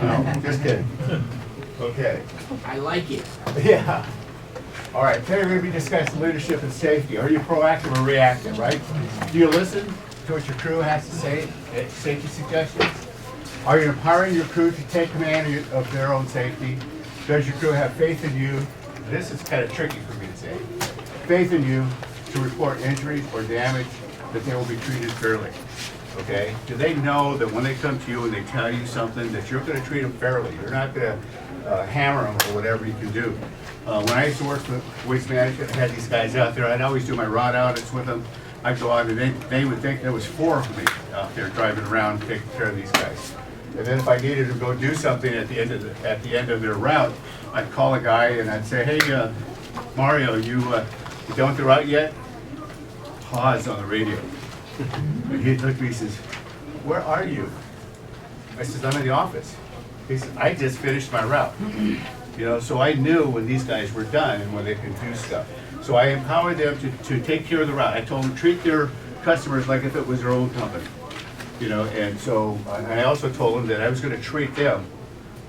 No, just kidding. Okay. I like it. Yeah. All right, today we're going to be discussing leadership and safety. Are you proactive or reactive, right? Do you listen to what your crew has to say, safety suggestions? Are you empowering your crew to take command of their own safety? Does your crew have faith in you? This is kind of tricky for me to say. Faith in you to report injuries or damage, that they will be treated fairly. Okay? Do they know that when they come to you and they tell you something, that you're going to treat them fairly? You're not going to hammer them or whatever you can do. When I used to work for Waste Management, I had these guys out there. I'd always do my rod audits with them. I'd go out and they would think there was 4 of me out there driving around taking care of these guys. And then if I needed to go do something at the end of their route, I'd call a guy and I'd say, hey, Mario, you done with the route yet? Pause on the radio. And he'd look at me and says, where are you? I says, I'm in the office. He says, I just finished my route. You know, so I knew when these guys were done and when they could do stuff. So I empowered them to take care of the route. I told them to treat their customers like if it was their own company. You know, and so I also told them that I was going to treat them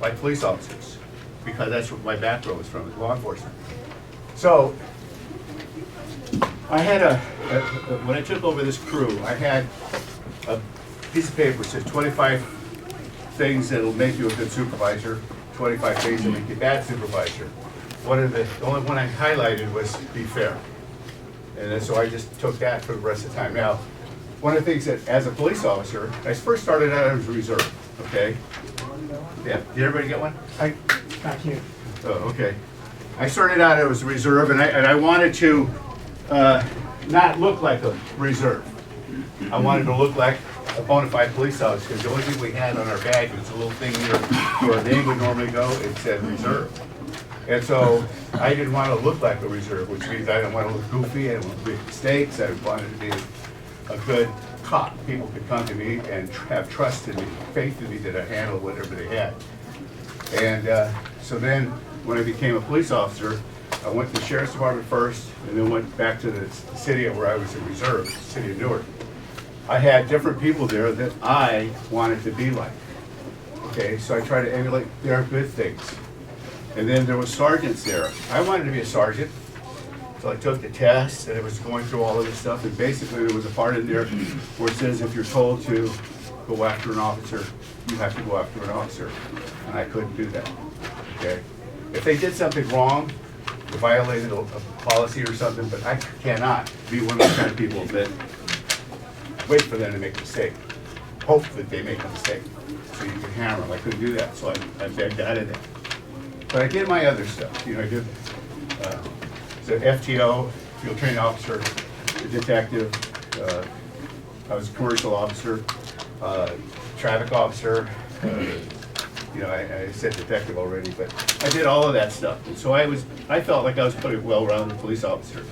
like police officers, because that's what my background was from, is law enforcement. So I had when I took over this crew, I had a piece of paper that says 25 things that will make you a good supervisor, 25 things that make you a bad supervisor. The only one I highlighted was be fair. And then, so I just took that for the rest of the time. Now, one of the things that, as a police officer, I first started out as a reserve, okay? Yeah, did everybody get one? Back here. Oh, okay. I started out as a reserve, and I wanted to not look like a reserve. I wanted to look like a bona fide police officer, because the only thing we had on our badge was a little thing here where our name would normally go. It said reserve. And so I didn't want to look like a reserve, which means I didn't want to look goofy, I didn't want to make mistakes, I wanted to be a good cop. People could come to me and have trust in me, faith in me that I handled whatever they had. And so then when I became a police officer, I went to the Sheriff's Department first, and then went back to the city where I was in reserve, the city of Newark. I had different people there that I wanted to be like. Okay, so I tried to emulate their good things. And then there was sergeants there. I wanted to be a sergeant, so I took the test, and it was going through all of this stuff, and basically there was a part in there where it says if you're told to go after an officer, you have to go after an officer, and I couldn't do that, okay? If they did something wrong, or violated a policy or something, but I cannot be one of those kind of people that wait for them to make a mistake, hope that they make a mistake, so you can hammer them. I couldn't do that, so I begged out of that. But I did my other stuff. You know, I did the FTO, field training officer, a detective. I was a commercial officer, traffic officer. You know, I said detective already, but I did all of that stuff. And so I felt like I was pretty well-rounded police officer.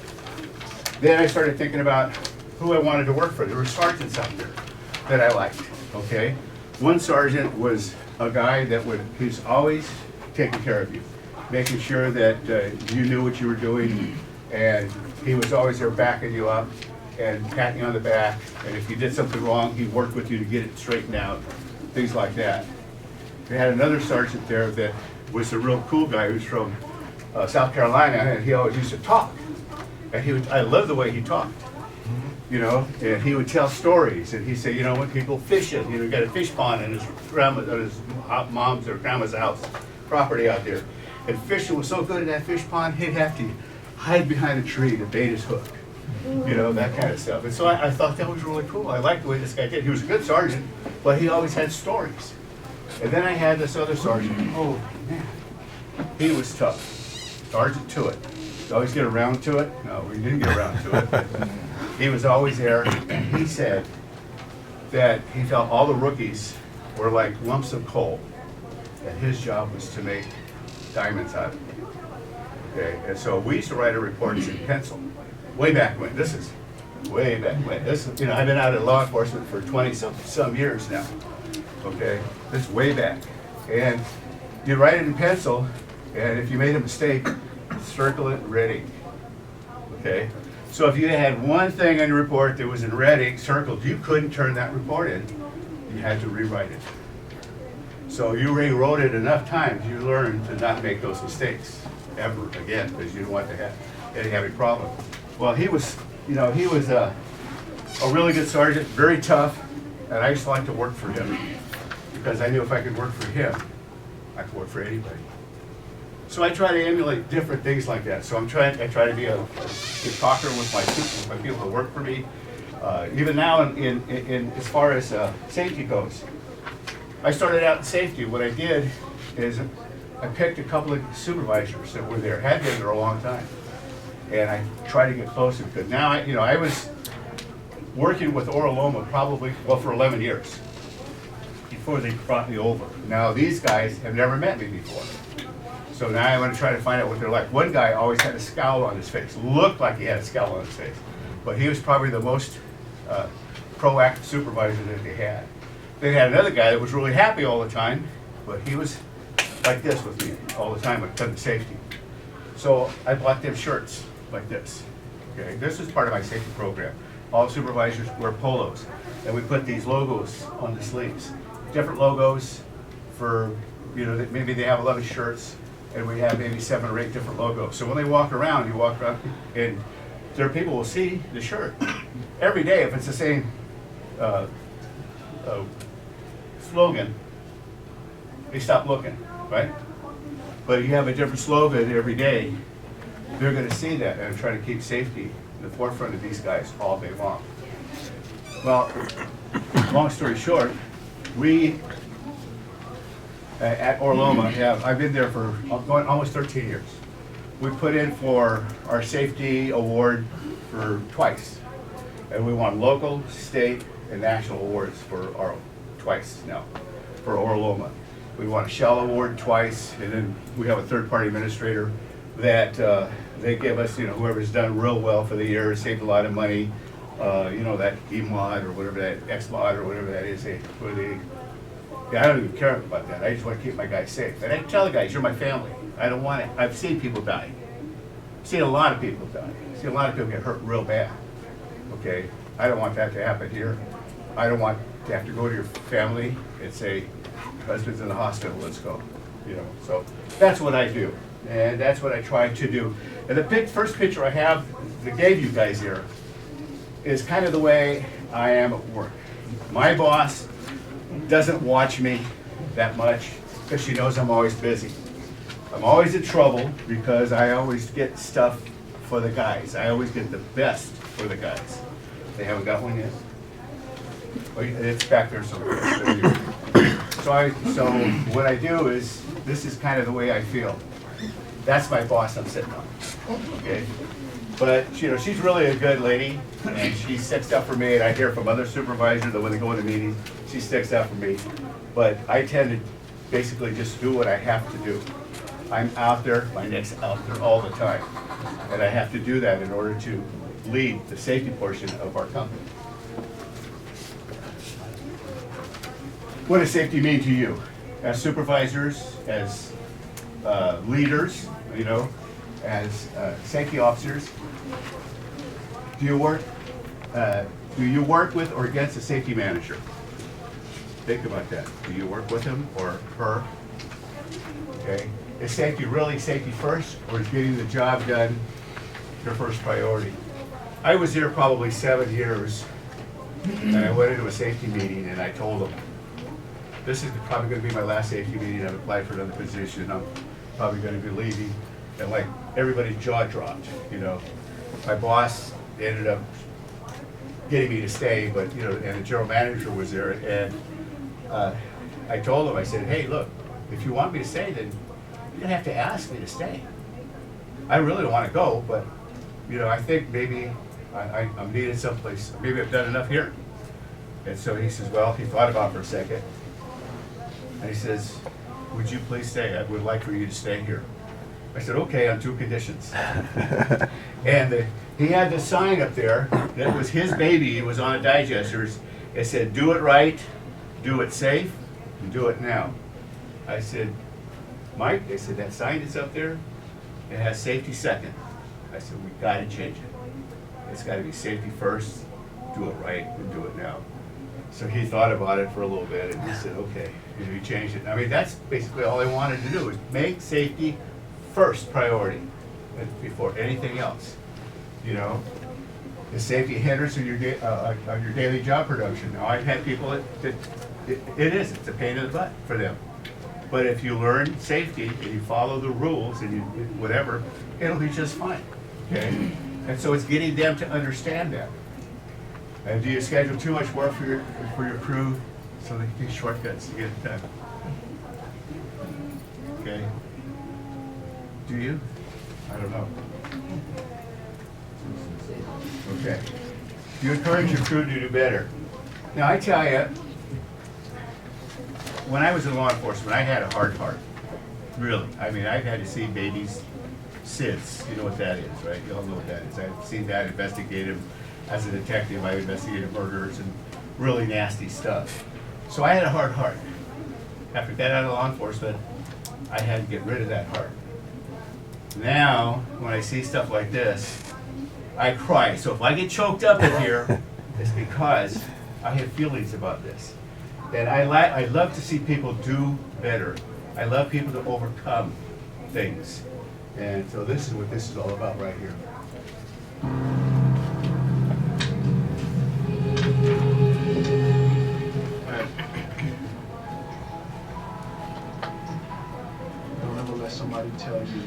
Then I started thinking about who I wanted to work for. There were sergeants out there that I liked. Okay, one sergeant was a guy that he's always taking care of you, making sure that you knew what you were doing, and he was always there backing you up and patting you on the back, and if you did something wrong, he worked with you to get it straightened out, things like that. We had another sergeant there that was a real cool guy who was from South Carolina, and he always used to talk, and I loved the way he talked. You know, and he would tell stories, and he'd say, you know, when people fishing, you know, he got a fish pond in his mom's or grandma's house, property out there, and fishing was so good in that fish pond, he'd have to hide behind a tree to bait his hook, you know, that kind of stuff. And so I thought that was really cool. I liked the way this guy did. He was a good sergeant, but he always had stories. And then I had this other sergeant. Oh man, he was tough. Sergeant Tuitt. Did always get around to it? No, we didn't get around to it. He was always there, and he said that he felt all the rookies were like lumps of coal, and his job was to make diamonds out of them. Okay, and so we used to write our reports in pencil, way back when. This is way back when. This, you know, I've been out in law enforcement for 20-some years now. Okay, this is way back, and you write it in pencil, and if you made a mistake, circle it ready. Okay. So if you had one thing on your report that was in red ink circled, you couldn't turn that report in. You had to rewrite it. So you rewrote it enough times, you learn to not make those mistakes ever again, because you don't want to have any problem. Well, he was, you know, he was a really good sergeant, very tough, and I used to like to work for him because I knew if I could work for him, I could work for anybody. So I try to emulate different things like that. So I try to be a good talker with my people who work for me. Even now, in as far as safety goes, I started out in safety. What I did is I picked a couple of supervisors that were there, had been there a long time, and I tried to get closer because now I was working with Oro Loma probably for 11 years before they brought me over. Now these guys have never met me before. So now I'm going to try to find out what they're like. One guy always had a scowl on his face, looked like he had a scowl on his face, but he was probably the most proactive supervisor that they had. They had another guy that was really happy all the time, but he was like this with me all the time when it comes to safety. So I bought them shirts like this. Okay, this is part of my safety program. All supervisors wear polos, and we put these logos on the sleeves. Different logos for, maybe they have 11 shirts, and we have maybe 7 or 8 different logos. So when they walk around, and their people will see the shirt every day. If it's the same slogan, they stop looking, right? But if you have a different slogan every day, they're going to see that and try to keep safety in the forefront of these guys all day long. Well, long story short, we at Oro Loma I've been there for going almost 13 years. We put in for our safety award for twice, and we won local, state, and national awards for our twice now for Oro Loma. We won a Shell Award twice, and then we have a third-party administrator that they give us, whoever's done real well for the year, saved a lot of money, that E-mod or whatever that, X-mod or whatever that is, I don't even care about that. I just want to keep my guys safe. And I tell the guys, you're my family. I don't want it. I've seen people die. I've seen a lot of people die. I've seen a lot of people get hurt real bad. Okay? I don't want that to happen here. I don't want to have to go to your family and say, husband's in the hospital, let's go. So that's what I do. And that's what I try to do. And the first picture I have that gave you guys here is kind of the way I am at work. My boss doesn't watch me that much because she knows I'm always busy. I'm always in trouble because I always get stuff for the guys. I always get the best for the guys. They haven't got one yet? Oh, it's back there somewhere. So what I do is, this is kind of the way I feel. That's my boss I'm sitting on. Okay? But she's really a good lady, and she sticks up for me, and I hear from other supervisors that when they go into meetings, she sticks up for me. But I tend to basically just do what I have to do. I'm out there, my neck's out there all the time. And I have to do that in order to lead the safety portion of our company. What does safety mean to you? As supervisors, as leaders, as safety officers, do you work with or against a safety manager? Think about that. Do you work with him or her? Okay. Is safety really safety first, or is getting the job done your first priority? I was there probably 7 years, and I went into a safety meeting and I told them, this is probably going to be my last safety meeting. I've applied for another position. I'm probably going to be leaving. And like everybody's jaw dropped, My boss ended up getting me to stay, but and the general manager was there, and I told him, I said, hey, look, if you want me to stay, then you're gonna have to ask me to stay. I really don't want to go, but I think maybe I'm needed someplace. Maybe I've done enough here. And so he says, well, he thought about it for a second, and he says, would you please stay? I would like for you to stay here. I said, okay, on 2 conditions. And he had this sign up there that was his baby. It was on a digesters. It said, do it right, do it safe, and do it now. I said, Mike, they said, that sign that's up there, it has safety second. I said, we got to change it. It's got to be safety first, do it right, and do it now. So he thought about it for a little bit and he said, okay, he changed it. I mean, that's basically all they wanted to do, is make safety first priority before anything else, you know? Is safety a hindrance on your daily job production? Now, I've had people that it is, it's a pain in the butt for them. But if you learn safety and you follow the rules and you whatever, it'll be just fine, okay? And so it's getting them to understand that. And do you schedule too much work for your crew so they can take shortcuts to get it done? Okay. Do you? I don't know. Okay. You encourage your crew to do better. Now I tell you, when I was in law enforcement, I had a hard heart. Really. I mean, I've had to see babies SIDS. You know what that is, right? You all know what that is. I've seen that, investigated them. As a detective, I investigated murders and really nasty stuff. So I had a hard heart. After I got out of law enforcement, I had to get rid of that heart. Now, when I see stuff like this, I cry. So if I get choked up in here, it's because I have feelings about this. And I love to see people do better. I love people to overcome things. And so this is what this is all about right here. Don't ever let somebody tell you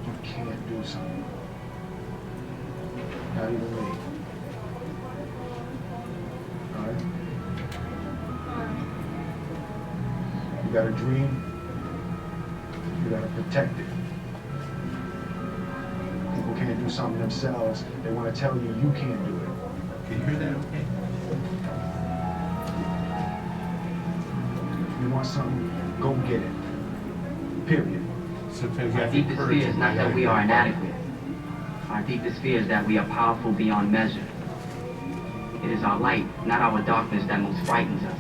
you can't do something. Not even me. Alright? You got a dream, you gotta protect it. People can't do something themselves, they wanna tell you you can't do it. Can you hear that okay? If you want something, go get it. Period. Sometimes you Our have to deepest encourage fear is them. not that we are inadequate. Our deepest fear is that we are powerful beyond measure. It is our light, not our darkness, that most frightens us.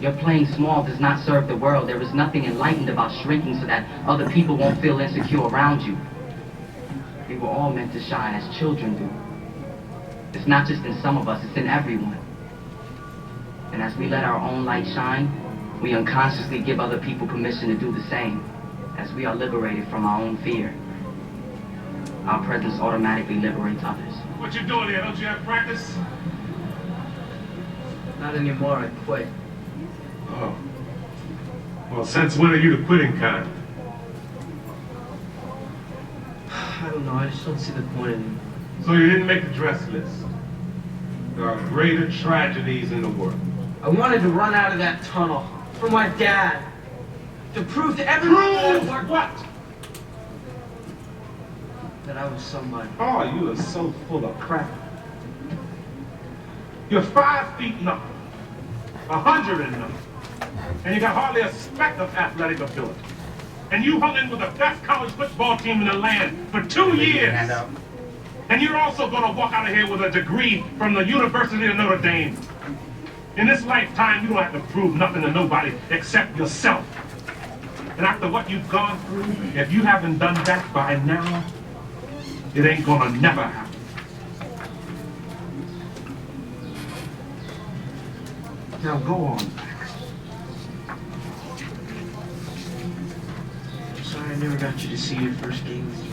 Your playing small does not serve the world. There is nothing enlightened about shrinking so that other people won't feel insecure around you. We were all meant to shine as children do. It's not just in some of us, it's in everyone. And as we let our own light shine, we unconsciously give other people permission to do the same. As we are liberated from our own fear, our presence automatically liberates others. What you doing here? Don't you have practice? Not anymore, I quit. Oh. Well, since when are you the quitting kind? I don't know, I just don't see the point in it. So you didn't make the dress list. There are greater tragedies in the world. I wanted to run out of that tunnel for my dad. To prove to everyone Prove what? that I was somebody. Oh, you are so full of crap. You're 5 feet nothing, 100 and nothing, and you got hardly a speck of athletic ability. And you hung in with the best college football team in the land for 2 years. And you're also going to walk out of here with a degree from the University of Notre Dame. In this lifetime, you don't have to prove nothing to nobody except yourself. And after what you've gone through, if you haven't done that by now, it ain't gonna never happen. Now go on. Sorry I never got you to see your first game with you.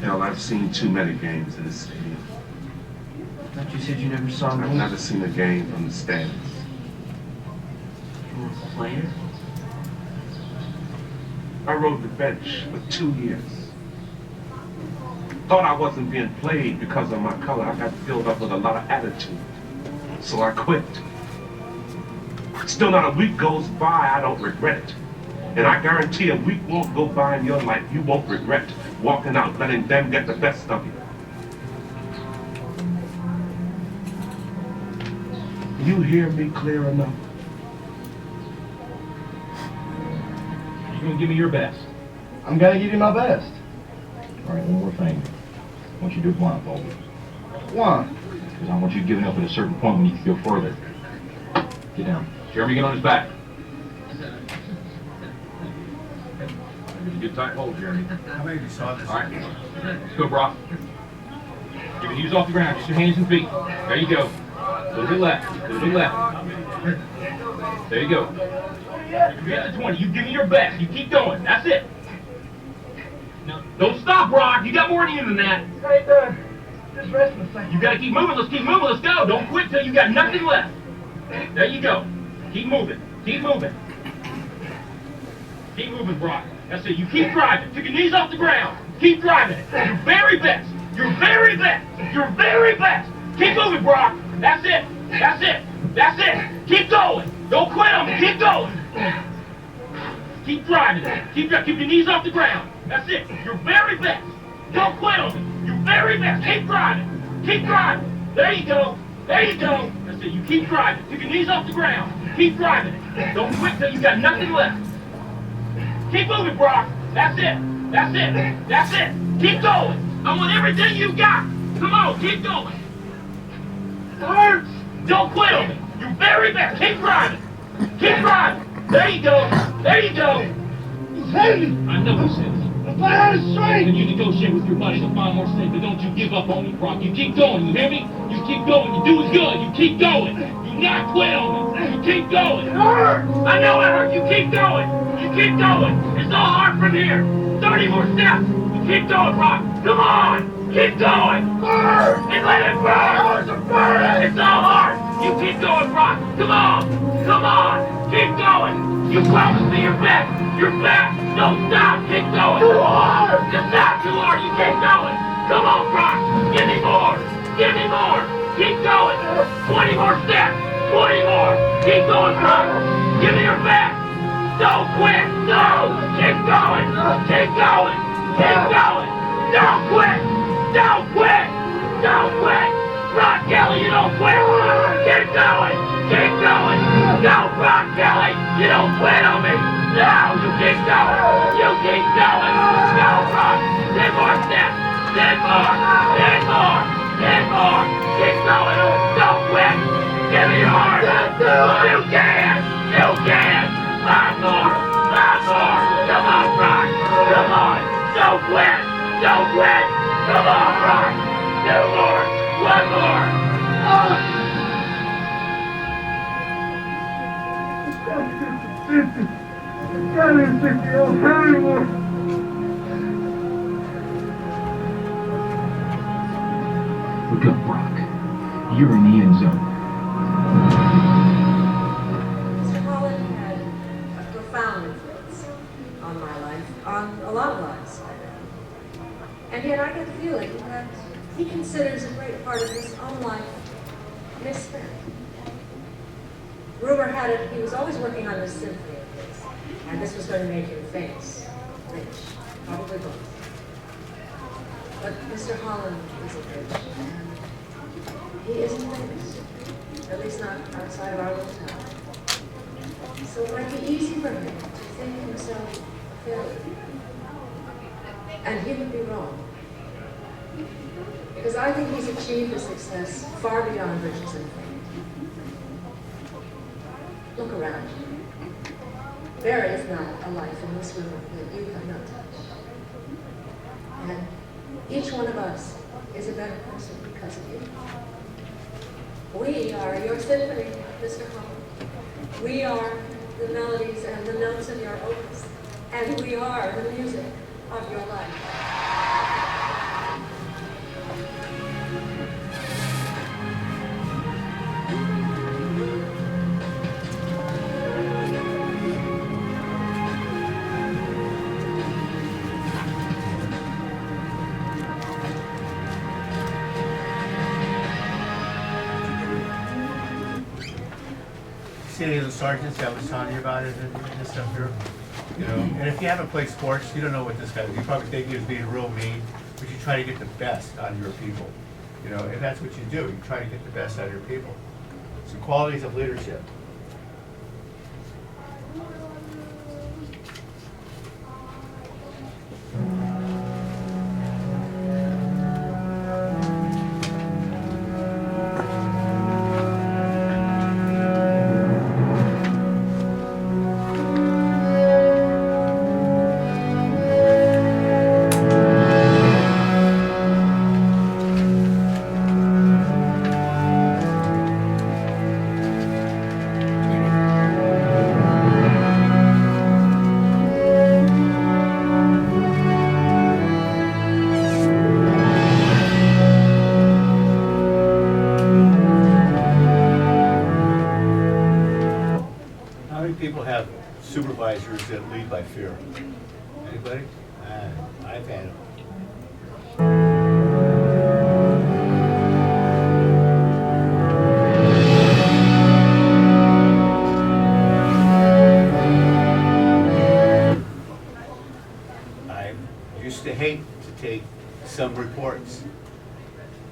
Hell, I've seen too many games in this stadium. I thought you said you never saw I've me. never seen a game from the stands. You were a player? I rode the bench for 2 years. Thought I wasn't being played because of my color. I got filled up with a lot of attitude. So I quit. Still not a week goes by, I don't regret it. And I guarantee a week won't go by in your life you won't regret walking out, letting them get the best of you. You hear me clear enough? You're gonna give me your best. I'm gonna give you my best. All right, one more thing. I want you to do blindfolded. Why? Because I want you giving up at a certain point when you can go further. Get down. Jeremy, get on his back. Good tight hold, Jeremy. How many of you saw this? All right, let's go, Brock. Give your knees off the ground, just your hands and feet. There you go. A little bit left, a little bit left. There you go. You can get to 20. You give me your best. You keep going. That's it. No, don't stop, Brock. You got more in you than that. Right there. Just resting a second. You gotta keep moving. Let's keep moving. Let's go. Don't quit till you got nothing left. There you go. Keep moving. Keep moving. Keep moving, Brock. That's it. You keep driving. Take your knees off the ground. Keep driving it. Your very best. Your very best. Your very best. Keep moving, Brock. That's it. That's it. That's it. Keep going. Don't quit on me. Keep going. Keep driving it. Keep your knees off the ground. That's it. Your very best. Don't quit on me. Your very best. Keep driving. Keep driving. There you go. There you go. That's it. You keep driving. Take your knees off the ground. Keep driving it. Don't quit till you got nothing left. Keep moving, Brock. That's it. That's it. That's it. Keep going. I want everything you got. Come on, keep going. It hurts. Don't quit on me. Your very best. Keep driving. Keep driving. There you go. There you go. He's heavy. I know he says. I'm out of strength. And you negotiate with your buddy to find more sleep, but don't you give up on me, Brock. You keep going, you hear me? You keep going. You're doing good. You keep going. You not quit on me. You keep going. It hurts. I know it hurts. You keep going. You keep going. It's all hard from here. 30 more steps. You keep going, Brock. Come on. Keep going. Burn. And let it burn. It's all hard. You keep going, Brock. Come on. Come on. Keep going. You promised me your best. Your best. Don't stop. Keep going. Too hard. It's not too hard. You keep going. Come on, Brock. Give me more. Give me more. Keep going. 20 more steps. 20 more. Keep going, Brock. Give me your best. Don't quit. No. Keep going. Keep going. Keep going. Don't quit. Don't quit. Don't quit. Brock Kelly, you don't quit. Keep going. Keep going. No, Brock Kelly, you don't quit on me. No, you keep going. You keep going. No, Brock. 10 more steps. 10 more. 10 more. 10 more. Keep going. Don't quit. Give me your heart. You can. You can. 5 more. 5 more. Come on, Brock. Come on. Don't quit. Don't quit. Come on, Brock. 2 more. 1 more. Look up, Brock. You're in the end zone. Mr. Holland had a profound influence on my life, on a lot of lives, I know. And yet I get the feeling that he considers a great part of his own life misspent. Rumor had it he was always working on this symphony of his, and this was going to make him famous, rich, probably both. But Mr. Holland isn't rich, and he isn't famous, at least not outside of our little town. So it might be easy for him to think himself a failure. And he would be wrong. Because I think he's achieved a success far beyond riches and fame. Look around you. There is not a life in this room that you have not touched. And each one of us is a better person because of you. We are your symphony, Mr. Holland. We are the melodies and the notes of your opus. And we are the music of your life. See any of the sergeants I was telling you about it and this stuff here? You know, and if you haven't played sports, you don't know what this guy is. You probably think he was being real mean, but you try to get the best out of your people. You know, and that's what you do. You try to get the best out of your people. It's the qualities of leadership. supervisors that lead by fear? Anybody? I've had them. I used to hate to take some reports,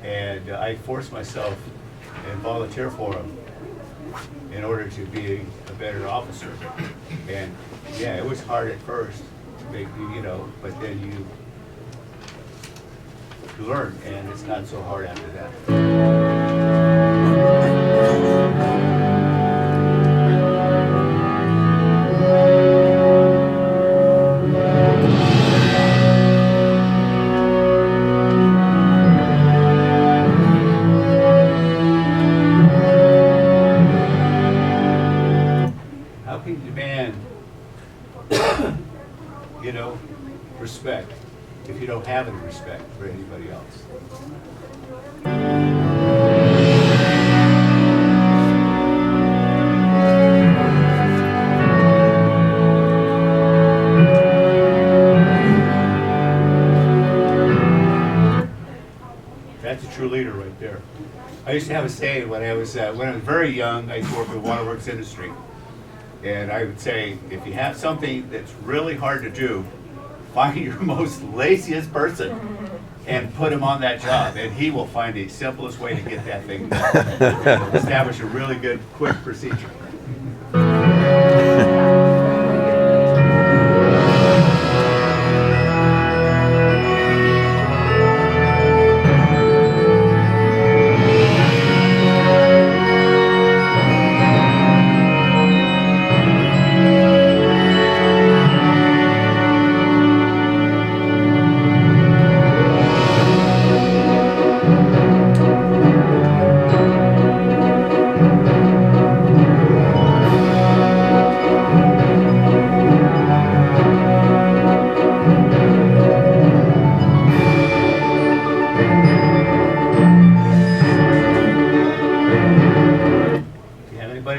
and I forced myself and volunteer for them in order to be a better officer. And yeah, it was hard at first, but then you learn, and it's not so hard after that. How can you demand, respect if you don't have any respect for anybody else? That's a true leader right there. I used to have a saying when I was very young. I used to work in the waterworks industry, and I would say, if you have something that's really hard to do, find your most laziest person and put him on that job, and he will find the simplest way to get that thing done. Establish a really good, quick procedure.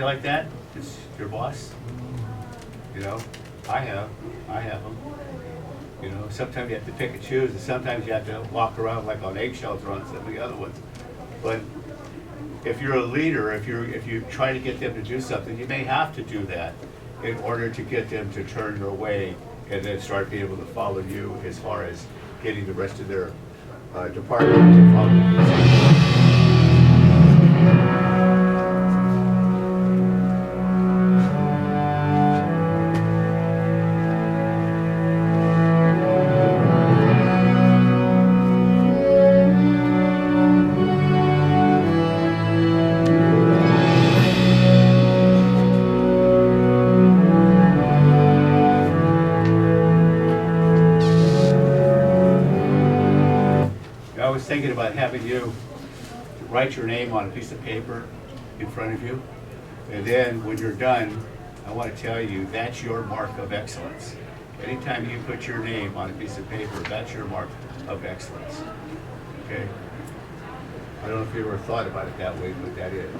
Like that? It's your boss? I have them. Sometimes you have to pick and choose, and sometimes you have to walk around like on eggshells on some of the other ones. But if you're a leader, if you try to get them to do something, you may have to do that in order to get them to turn their way and then start being able to follow you as far as getting the rest of their department to follow you. Thinking about having you write your name on a piece of paper in front of you, and then when you're done, I want to tell you that's your mark of excellence. Anytime you put your name on a piece of paper, that's your mark of excellence. Okay? I don't know if you ever thought about it that way, but that is.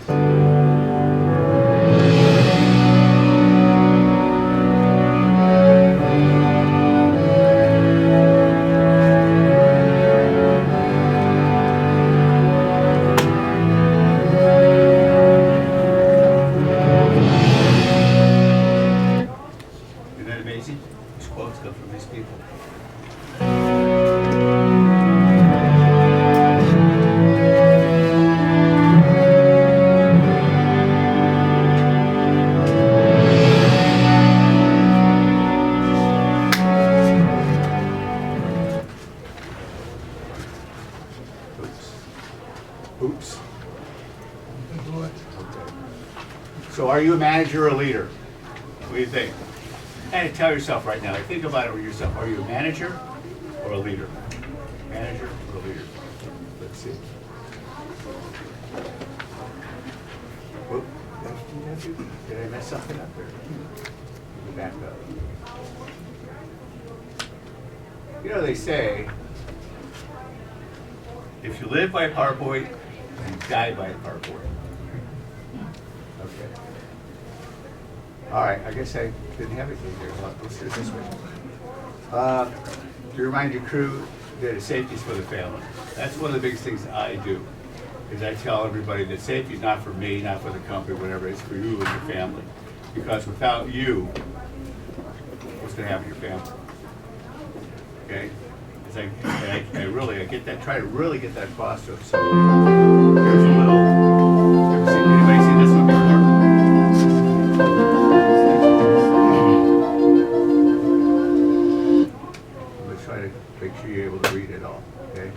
Oops. So are you a manager or a leader? What do you think? And tell yourself right now, think about it with yourself. Are you a manager or a leader? Manager or a leader? Let's see. Whoop. Did I mess something up there? Let me back up. They say, if you live by PowerPoint, you die by PowerPoint. Okay. All right, I guess I didn't have anything here. Let's do it this way. To remind your crew that safety is for the family. That's one of the biggest things I do, is I tell everybody that safety is not for me, not for the company, whatever, it's for you and your family. Because without you, what's gonna happen to your family? Okay? It's like, I get that, try to really get that across to them. So, here's a little, anybody seen this one before? I'm gonna try to make sure you're able to read it all, okay?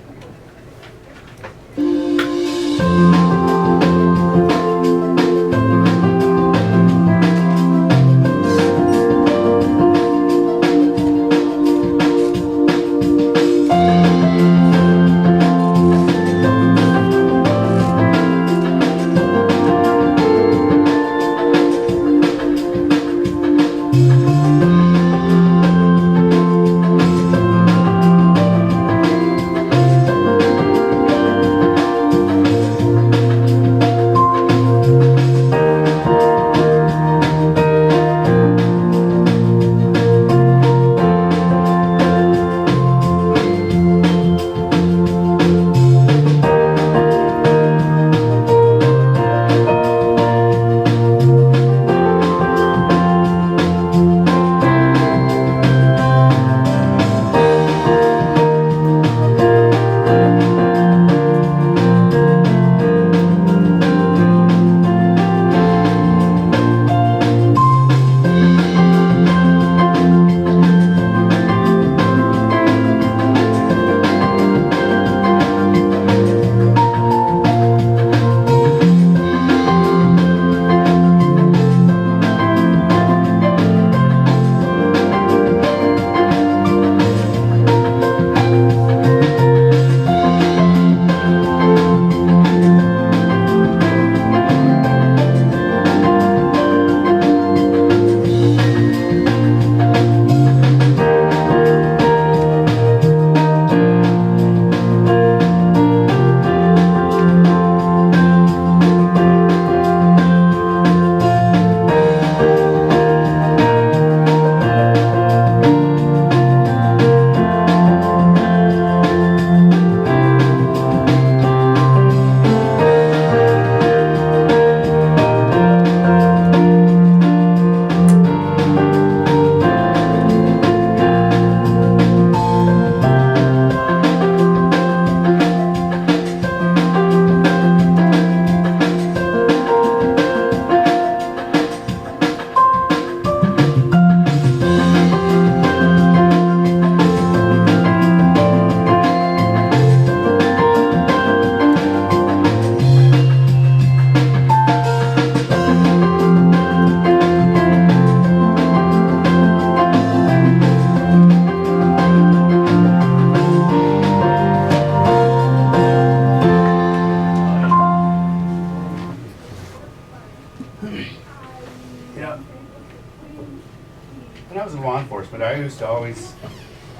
When I was in law enforcement, I used to always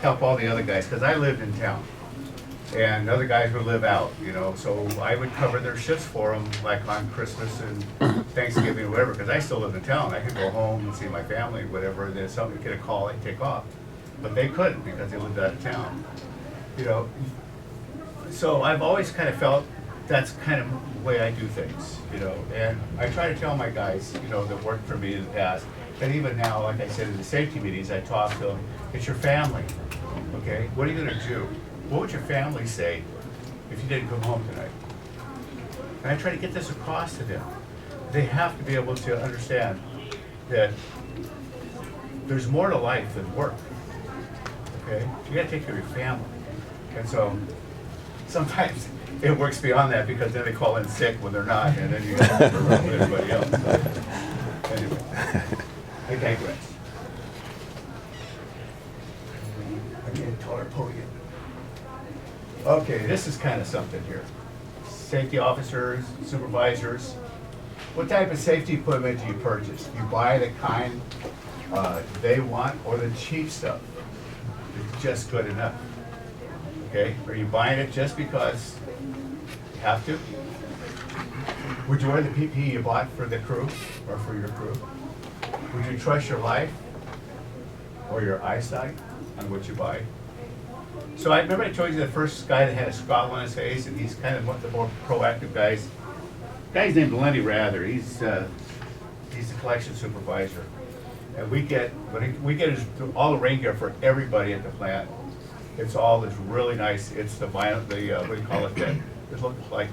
help all the other guys, because I lived in town. And other guys would live out, you know, so I would cover their shifts for them, like on Christmas and Thanksgiving or whatever, because I still lived in town. I could go home and see my family, whatever, and then somebody would get a call, I'd take off. But they couldn't, because they lived out of town, you know. So I've always kind of felt that's kind of the way I do things, you know. And I try to tell my guys, you know, that worked for me in the past, that even now, like I said, in the safety meetings, I talk to them, it's your family, okay? What are you gonna do? What would your family say if you didn't come home tonight? And I try to get this across to them. They have to be able to understand that there's more to life than work, okay? You gotta take care of your family. And so sometimes it works beyond that, because then they call in sick when they're not, and then you gotta work around with everybody else. But anyway, I digress. I can't taller pull you. Okay, this is kind of something here. Safety officers, supervisors, what type of safety equipment do you purchase? You buy the kind they want, or the cheap stuff? It's just good enough. Okay, are you buying it just because you have to? Would you wear the PPE you bought for the crew, or for your crew? Would you trust your life or your eyesight on what you buy? So I remember I told you the first guy that had a scowl on his face, and he's kind of one of the more proactive guys. The guy's named Lenny Rather. He's the collection supervisor. And we get all the rain gear for everybody at the plant. It's all this really nice. It's the vinyl, what do you call it? It looks like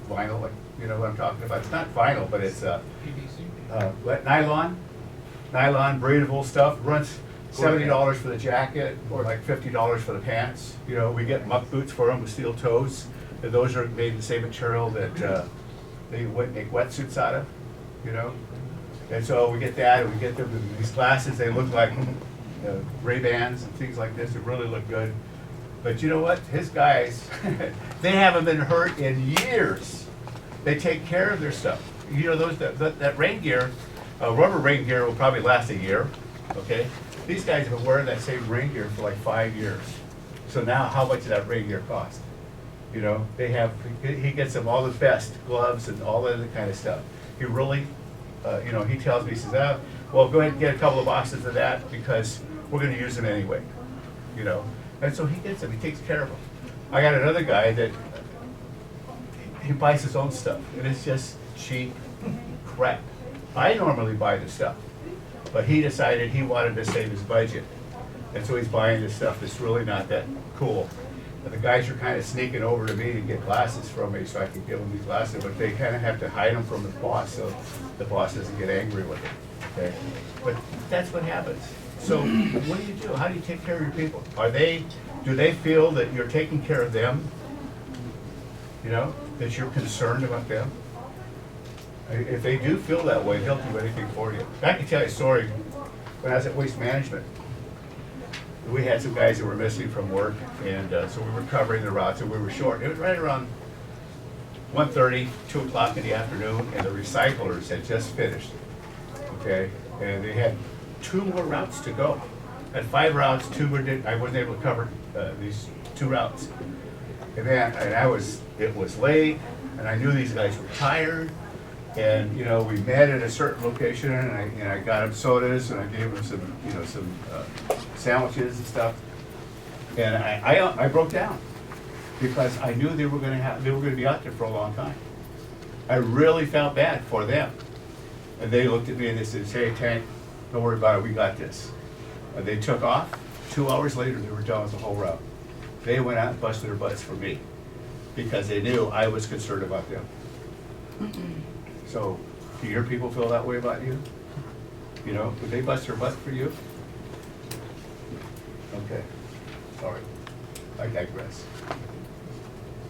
vinyl, like, you know what I'm talking about. It's not vinyl, but it's nylon, breathable stuff. Runs $70 for the jacket, or like $50 for the pants. You know, we get muck boots for them with steel toes. And those are made of the same material that they make wetsuits out of. You know, and so we get that, and we get them these glasses. They look like Ray-Bans and things like this. They really look good. But you know what? His guys, they haven't been hurt in years. They take care of their stuff. You know, that rain gear, rubber rain gear will probably last a year. Okay, these guys have been wearing that same rain gear for like 5 years. So now, how much does that rain gear cost? You know, he gets them all the best gloves and all that other kind of stuff. He really, you know, he tells me, he says, well, go ahead and get a couple of boxes of that because we're going to use them anyway. You know, and so he gets them. He takes care of them. I got another guy that he buys his own stuff, and it's just cheap crap. I normally buy the stuff, but he decided he wanted to save his budget, and so he's buying this stuff that's really not that cool. And the guys are kind of sneaking over to me to get glasses from me so I can give them these glasses, but they kind of have to hide them from the boss so the boss doesn't get angry with them. Okay, but that's what happens. So what do you do? How do you take care of your people? Do they feel that you're taking care of them? You know, that you're concerned about them? If they do feel that way, they'll do anything for you. I can tell you a story. When I was at Waste Management, we had some guys that were missing from work, and so we were covering the routes, and we were short. It was right around 1:30, 2 o'clock in the afternoon, and the recyclers had just finished. Okay, and they had 2 more routes to go. At 5 routes, I wasn't able to cover these 2 routes. And then, it was late, and I knew these guys were tired. And you know, we met at a certain location, and I got them sodas, and I gave them some sandwiches and stuff. And I broke down because I knew they were going to be out there for a long time. I really felt bad for them. And they looked at me and they said, "Hey, Tank, don't worry about it. We got this." And they took off. 2 hours later, they were done with the whole route. They went out and busted their butts for me because they knew I was concerned about them. So, do your people feel that way about you? You know, would they bust their butt for you? Okay, sorry, I digress.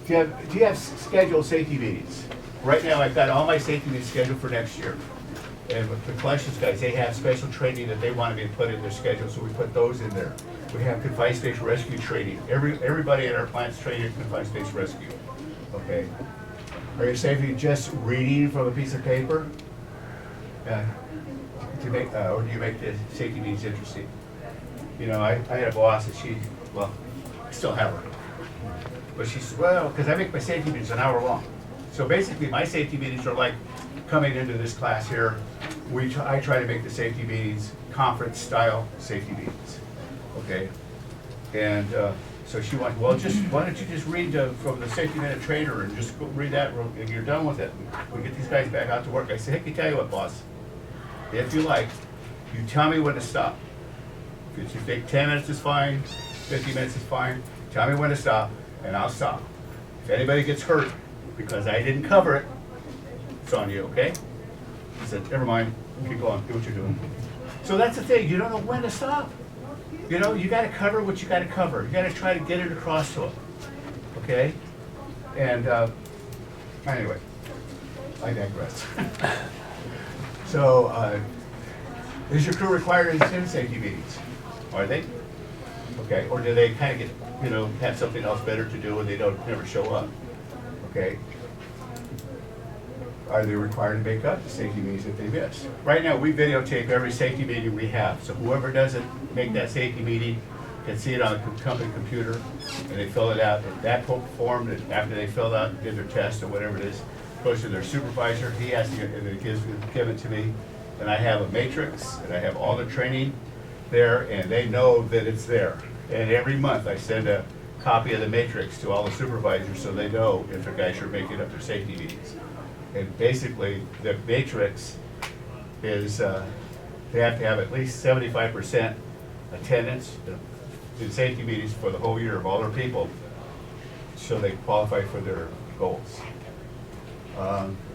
Do you have scheduled safety meetings? Right now, I've got all my safety meetings scheduled for next year. And with the collections guys, they have special training that they want me to put in their schedule, so we put those in there. We have confined space rescue training. Everybody at our plant's trained in confined space rescue. Okay. Are you safety just reading from a piece of paper? Or do you make the safety meetings interesting? You know, I had a boss and I still have her. But she said, well, because I make my safety meetings an hour long. So basically my safety meetings are like coming into this class here. I try to make the safety meetings conference style safety meetings. Okay. And so she went, well, why don't you just read from the Safety Minute Trainer and just go read that and you're done with it. We get these guys back out to work. I said, hey, can I tell you what, boss? If you like, you tell me when to stop. If you think 10 minutes is fine, 50 minutes is fine, tell me when to stop and I'll stop. If anybody gets hurt because I didn't cover it, it's on you, okay? He said, never mind, keep going, do what you're doing. So that's the thing, you don't know when to stop. You know, you gotta cover what you gotta cover. You gotta try to get it across to them, okay? And anyway, I digress. So, is your crew required to attend safety meetings? Are they? Okay, or do they kind of get, you know, have something else better to do and they never show up? Okay. Are they required to make up the safety meetings if they miss? Right now, we videotape every safety meeting we have. So whoever doesn't make that safety meeting can see it on the company computer, and they fill it out. If that form, after they fill out and did their test or whatever it is, goes to their supervisor. He has to, and they give it to me, And I have a matrix, and I have all the training there, and they know that it's there. And every month I send a copy of the matrix to all the supervisors so they know if a guy should make it up their safety meetings. And basically, the matrix is, they have to have at least 75% attendance in safety meetings for the whole year of all their people, so they qualify for their goals.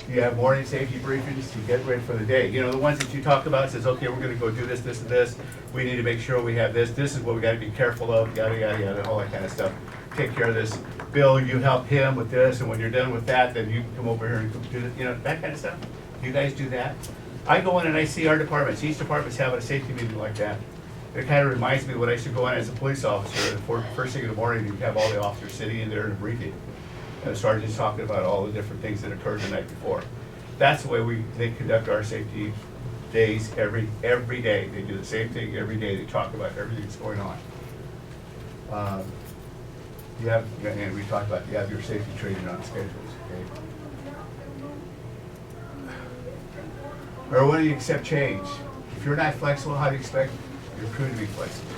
You have morning safety briefings to get ready for the day. You know, the ones that you talk about, says, okay, we're gonna go do this, this, and this. We need to make sure we have this. This is what we gotta be careful of, yada, yada, yada, all that kind of stuff. Take care of this. Bill, you help him with this, and when you're done with that, then you come over here and do this, you know, that kind of stuff. You guys do that? I go in and I see our departments. Each department's having a safety meeting like that. It kind of reminds me of when I used to go in as a police officer, and first thing in the morning, you have all the officers sitting in there in a briefing. And the sergeant's talking about all the different things that occurred the night before. That's the way they conduct our safety days every day. They do the same thing every day. They talk about everything that's going on. You have, and we talked about, you have your safety training on schedules, okay? Or when do you accept change? If you're not flexible, how do you expect your crew to be flexible?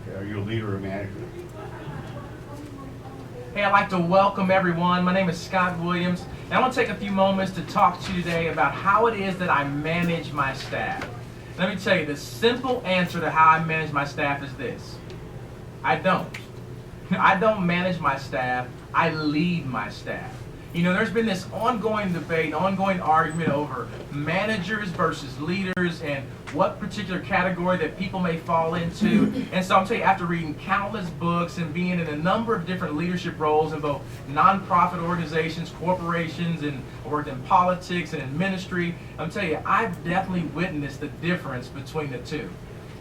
Okay, are you a leader or manager? Hey, I'd like to welcome everyone. My name is Scott Williams, and I want to take a few moments to talk to you today about how it is that I manage my staff. Let me tell you, the simple answer to how I manage my staff is this: I don't. I don't manage my staff, I lead my staff. You know, there's been this ongoing debate, ongoing argument over managers versus leaders and what particular category that people may fall into. And so I'll tell you, after reading countless books and being in a number of different leadership roles in both nonprofit organizations, corporations, and I worked in politics and in ministry, I'm telling you, I've definitely witnessed the difference between the two.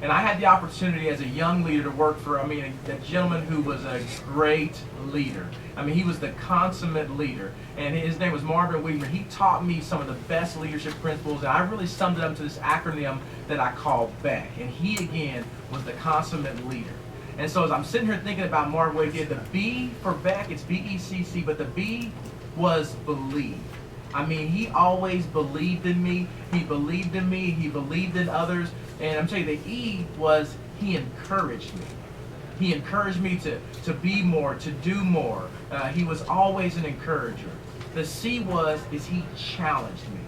And I had the opportunity as a young leader to work for, a gentleman who was a great leader. He was the consummate leader. And his name was Marvin Weaver. He taught me some of the best leadership principles, and I really summed it up to this acronym that I call BAYWORK. And he, again, was the consummate leader. And so as I'm sitting here thinking about Marvin Weaver, the B for BAYWORK, it's B-E-C-C, but the B was believe. He always believed in me. He believed in me. He believed in others. And I'm telling you, the E was he encouraged me. He encouraged me to be more, to do more. He was always an encourager. The C is he challenged me.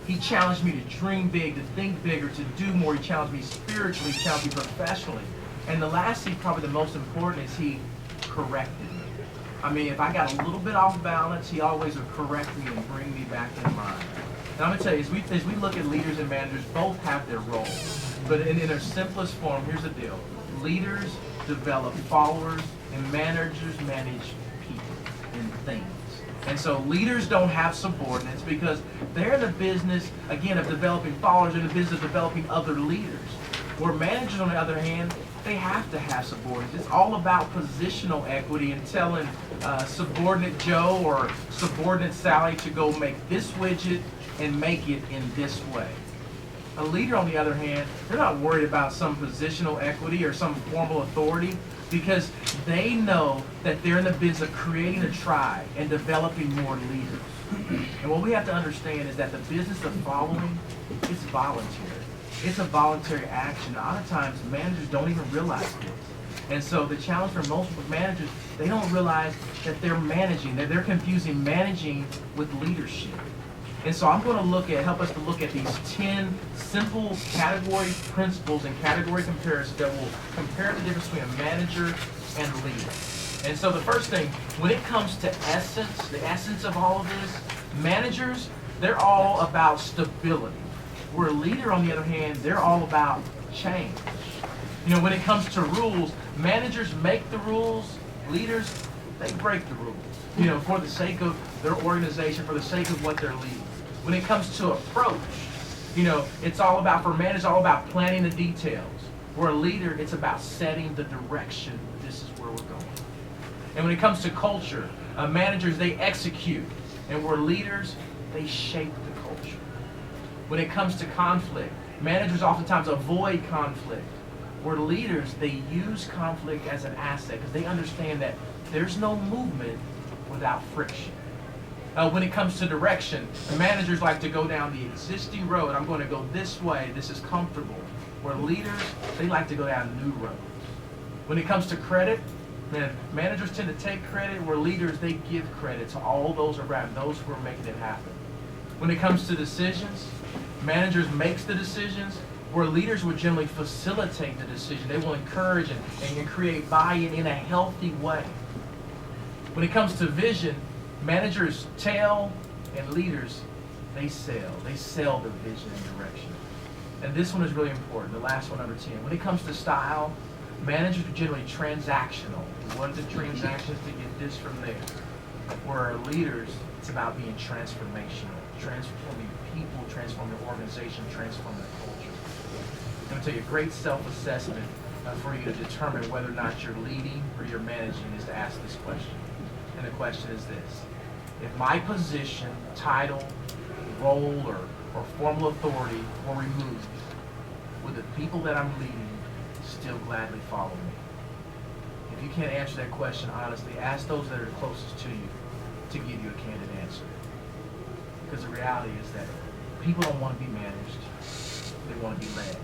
He challenged me to dream big, to think bigger, to do more. He challenged me spiritually, he challenged me professionally. And the last C, probably the most important, is he corrected me. If I got a little bit off balance, he always would correct me and bring me back in line. And I'm going to tell you, as we look at leaders and managers, both have their roles. But in their simplest form, here's the deal. Leaders develop followers, and managers manage people and things. And so leaders don't have subordinates because they're in the business, again, of developing followers, in the business of developing other leaders. Where managers, on the other hand, they have to have subordinates. It's all about positional equity and telling subordinate Joe or subordinate Sally to go make this widget and make it in this way. A leader, on the other hand, they're not worried about some positional equity or some formal authority because they know that they're in the business of creating a tribe and developing more leaders. And what we have to understand is that the business of following is voluntary. It's a voluntary action. A lot of times, managers don't even realize this. And so the challenge for most managers, they don't realize that they're managing, that they're confusing managing with leadership. And so I'm going to help us to look at these 10 simple category principles and category comparisons that will compare the difference between a manager and a leader. And so the first thing, when it comes to essence, the essence of all of this, managers, they're all about stability. Where a leader, on the other hand, they're all about change. When it comes to rules, managers make the rules, leaders, they break the rules, for the sake of their organization, for the sake of what they're leading. When it comes to approach, it's all about, for managers, all about planning the details. For a leader, it's about setting the direction. This is where we're going. And when it comes to culture, managers, they execute. And we're leaders, they shape the culture. When it comes to conflict, managers oftentimes avoid conflict. Where leaders, they use conflict as an asset because they understand that there's no movement without friction. When it comes to direction, managers like to go down the existing road. I'm going to go this way. This is comfortable. Where leaders, they like to go down new roads. When it comes to credit, managers tend to take credit, where leaders, they give credit to all those around, those who are making it happen. When it comes to decisions, managers makes the decisions, where leaders will generally facilitate the decision. They will encourage and create buy-in in a healthy way. When it comes to vision, managers tell, and leaders, they sell. They sell the vision and direction. And this one is really important, the last one, number 10. When it comes to style, managers are generally transactional. What are the transactions to get this from there? Where leaders, it's about being transformational, transforming people, transforming the organization, transforming the culture. I'm going to tell you a great self-assessment for you to determine whether or not you're leading or you're managing is to ask this question. And the question is this: if my position, title, role, or formal authority were removed, would the people that I'm leading still gladly follow me? If you can't answer that question honestly, ask those that are closest to you to give you a candid answer. Because the reality is that people don't want to be managed, they want to be led.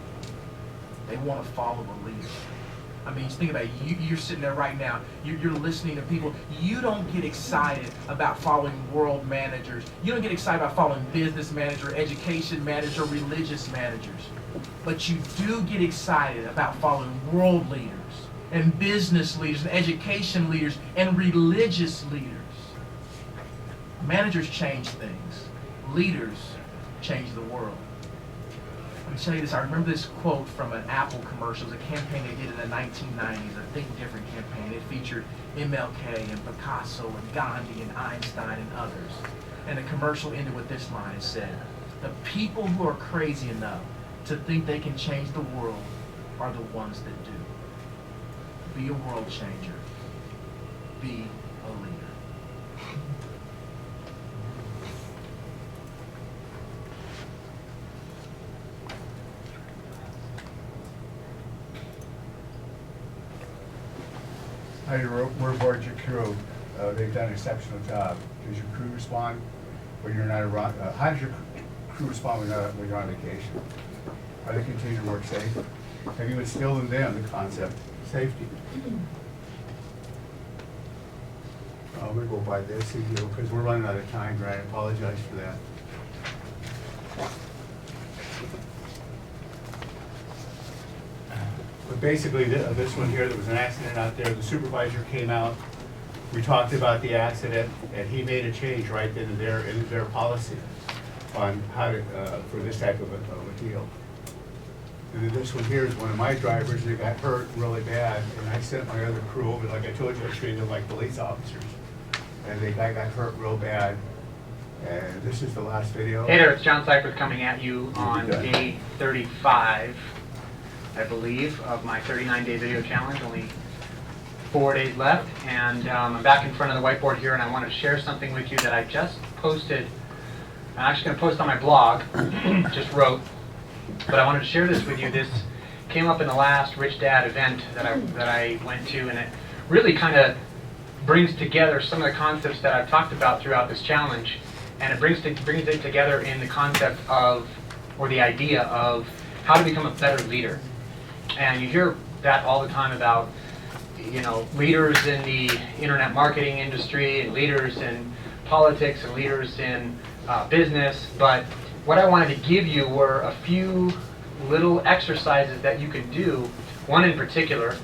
They want to follow a leader. I mean, just think about it. You're sitting there right now. You're listening to people. You don't get excited about following world managers. You don't get excited about following business manager, education manager, religious managers. But you do get excited about following world leaders and business leaders and education leaders and religious leaders. Managers change things. Leaders change the world. Let me tell you this, I remember this quote from an Apple commercial. It was a campaign they did in the 1990s, a Think Different campaign. It featured MLK and Picasso and Gandhi and Einstein and others. And the commercial ended with this line. It said, "The people who are crazy enough to think they can change the world are the ones that do." Be a world changer. Be a leader. How do you reward your crew? They've done an exceptional job. Does your crew respond when you're not around? How does your crew respond when you're on vacation? Are they continuing to work safe? Have you instilled in them the concept of safety? I'm going to go by this because we're running out of time, right? I apologize for that. But basically, this one here, there was an accident out there. The supervisor came out. We talked about the accident, and he made a change right then and there in their policy on how to, for this type of a deal. And then this one here is one of my drivers that got hurt really bad, and I sent my other crew over. Like I told you, I trained them like police officers, and the guy got hurt real bad. And this is the last video. Hey there, it's John Cypress coming at you on day 35. I believe, of my 39-day video challenge. Only 4 days left, and I'm back in front of the whiteboard here, and I want to share something with you that I just posted. I'm actually going to post on my blog, just wrote, but I wanted to share this with you. This came up in the last Rich Dad event that I went to, and it really kind of brings together some of the concepts that I've talked about throughout this challenge, and it brings it together in the concept of, or the idea of, how to become a better leader. And you hear that all the time about, you know, leaders in the internet marketing industry and leaders in politics and leaders in business. But what I wanted to give you were a few little exercises that you can do, one in particular,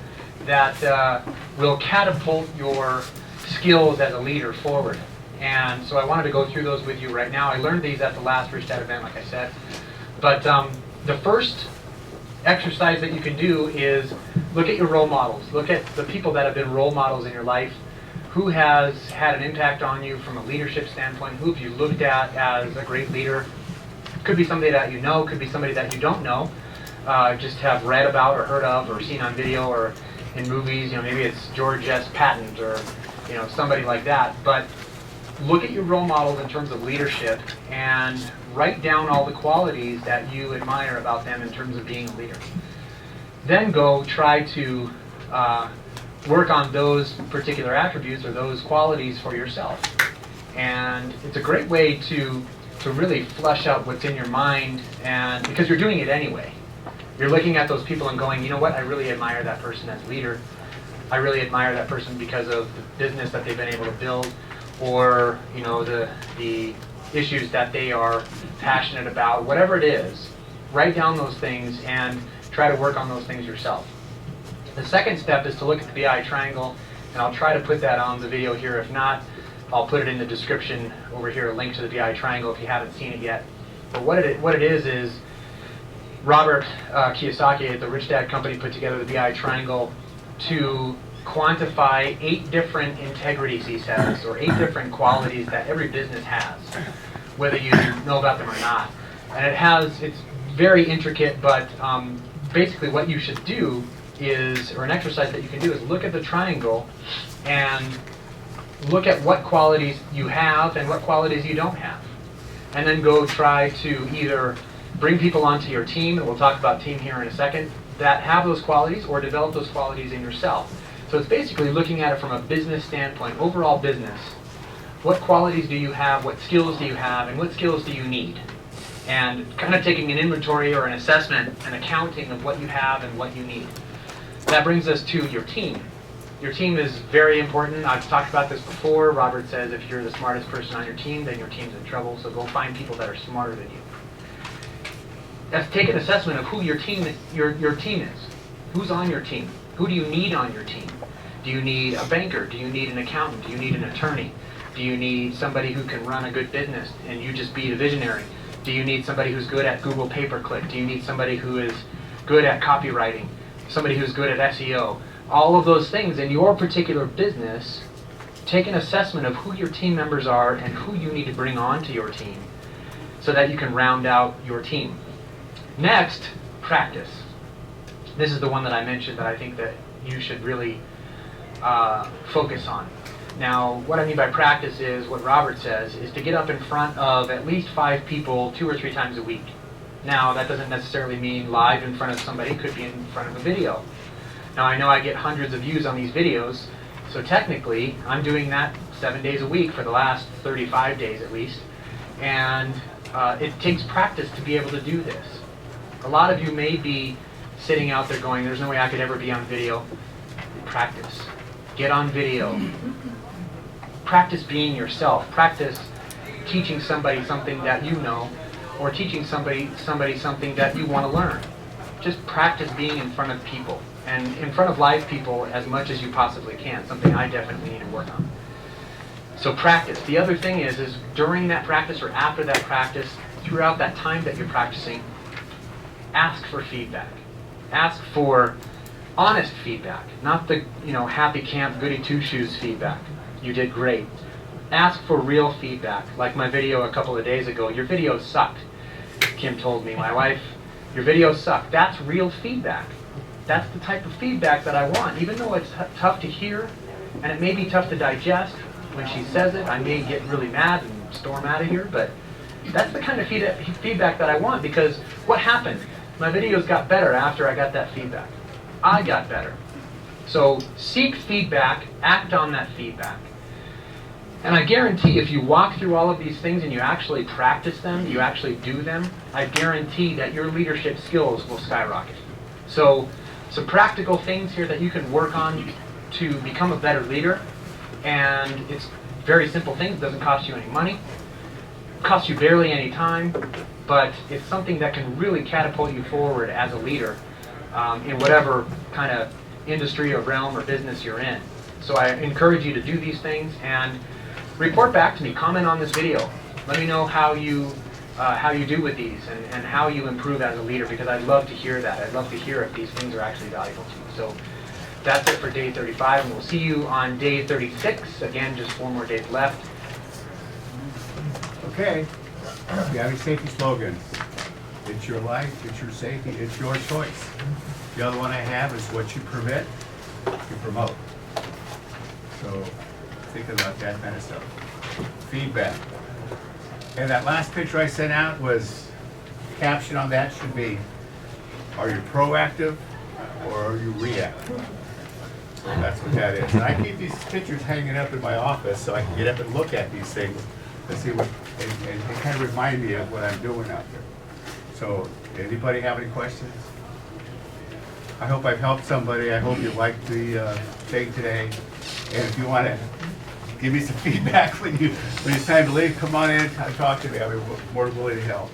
that will catapult your skills as a leader forward. And so I wanted to go through those with you right now. I learned these at the last Rich Dad event, like I said. But the first exercise that you can do is look at your role models. Look at the people that have been role models in your life. Who has had an impact on you from a leadership standpoint? Who have you looked at as a great leader? Could be somebody that you know, could be somebody that you don't know, just have read about or heard of or seen on video or in movies. You know, maybe it's George S. Patton or, you know, somebody like that. But look at your role models in terms of leadership and write down all the qualities that you admire about them in terms of being a leader. Then go try to work on those particular attributes or those qualities for yourself. And it's a great way to really flush out what's in your mind, and because you're doing it anyway. You're looking at those people and going, you know what, I really admire that person as a leader. I really admire that person because of the business that they've been able to build, or you know, the issues that they are passionate about, whatever it is. Write down those things and try to work on those things yourself. The second step is to look at the BI triangle, and I'll try to put that on the video here. If not, I'll put it in the description over here, a link to the BI triangle if you haven't seen it yet. But what it is Robert Kiyosaki at the Rich Dad Company put together the BI triangle to quantify 8 different integrities, he says, or 8 different qualities that every business has, whether you know about them or not. And it's very intricate, but basically what you should do is, or an exercise that you can do is look at the triangle and look at what qualities you have and what qualities you don't have. And then go try to either bring people onto your team, and we'll talk about team here in a second, that have those qualities, or develop those qualities in yourself. So it's basically looking at it from a business standpoint, overall business. What qualities do you have, what skills do you have, and what skills do you need? And kind of taking an inventory or an assessment, an accounting of what you have and what you need. That brings us to your team. Your team is very important. I've talked about this before. Robert says if you're the smartest person on your team, then your team's in trouble, so go find people that are smarter than you. Take an assessment of who your team is. Who's on your team? Who do you need on your team? Do you need a banker? Do you need an accountant? Do you need an attorney? Do you need somebody who can run a good business and you just be the visionary? Do you need somebody who's good at Google pay-per-click? Do you need somebody who is good at copywriting? Somebody who's good at SEO? All of those things in your particular business, take an assessment of who your team members are and who you need to bring onto your team so that you can round out your team. Next, practice. This is the one that I mentioned that I think that you should really focus on. Now, what I mean by practice is, what Robert says, is to get up in front of at least 5 people 2 or 3 times a week. Now, that doesn't necessarily mean live in front of somebody. It could be in front of a video. Now, I know I get hundreds of views on these videos, so technically, I'm doing that 7 days a week for the last 35 days at least, and it takes practice to be able to do this. A lot of you may be sitting out there going, there's no way I could ever be on video. Practice. Get on video. Practice being yourself. Practice teaching somebody something that you know, or teaching somebody something that you want to learn. Just practice being in front of people, and in front of live people as much as you possibly can, something I definitely need to work on. So practice. The other thing is during that practice or after that practice, throughout that time that you're practicing, ask for feedback. Ask for honest feedback, not the happy camp goody two-shoes feedback. You did great. Ask for real feedback. Like my video a couple of days ago, your video sucked. Kim told me, my wife, your video sucked. That's real feedback. That's the type of feedback that I want. Even though it's tough to hear, and it may be tough to digest, when she says it, I may get really mad and storm out of here, but that's the kind of feedback that I want, because what happened? My videos got better after I got that feedback. I got better. So seek feedback, act on that feedback. And I guarantee if you walk through all of these things and you actually practice them, you actually do them, I guarantee that your leadership skills will skyrocket. So some practical things here that you can work on to become a better leader. And it's very simple things. It doesn't cost you any money. It costs you barely any time. But it's something that can really catapult you forward as a leader in whatever kind of industry or realm or business you're in. So I encourage you to do these things and report back to me. Comment on this video. Let me know how you do with these and how you improve as a leader, because I'd love to hear that. I'd love to hear if these things are actually valuable to you. So that's it for day 35, and we'll see you on day 36. Again, just 4 more days left. Okay. We have a safety slogan. It's your life, it's your safety, it's your choice. The other one I have is what you permit, you promote. So think about that kind of stuff. Feedback. And that last picture I sent out was, caption on that should be, are you proactive or are you reactive? So that's what that is. And I keep these pictures hanging up in my office so I can get up and look at these things and see what, and they kind of remind me of what I'm doing out there. So, anybody have any questions? I hope I've helped somebody. I hope you liked the thing today. And if you want to give me some feedback when it's time to leave, come on in and talk to me. I'll be more than willing to help.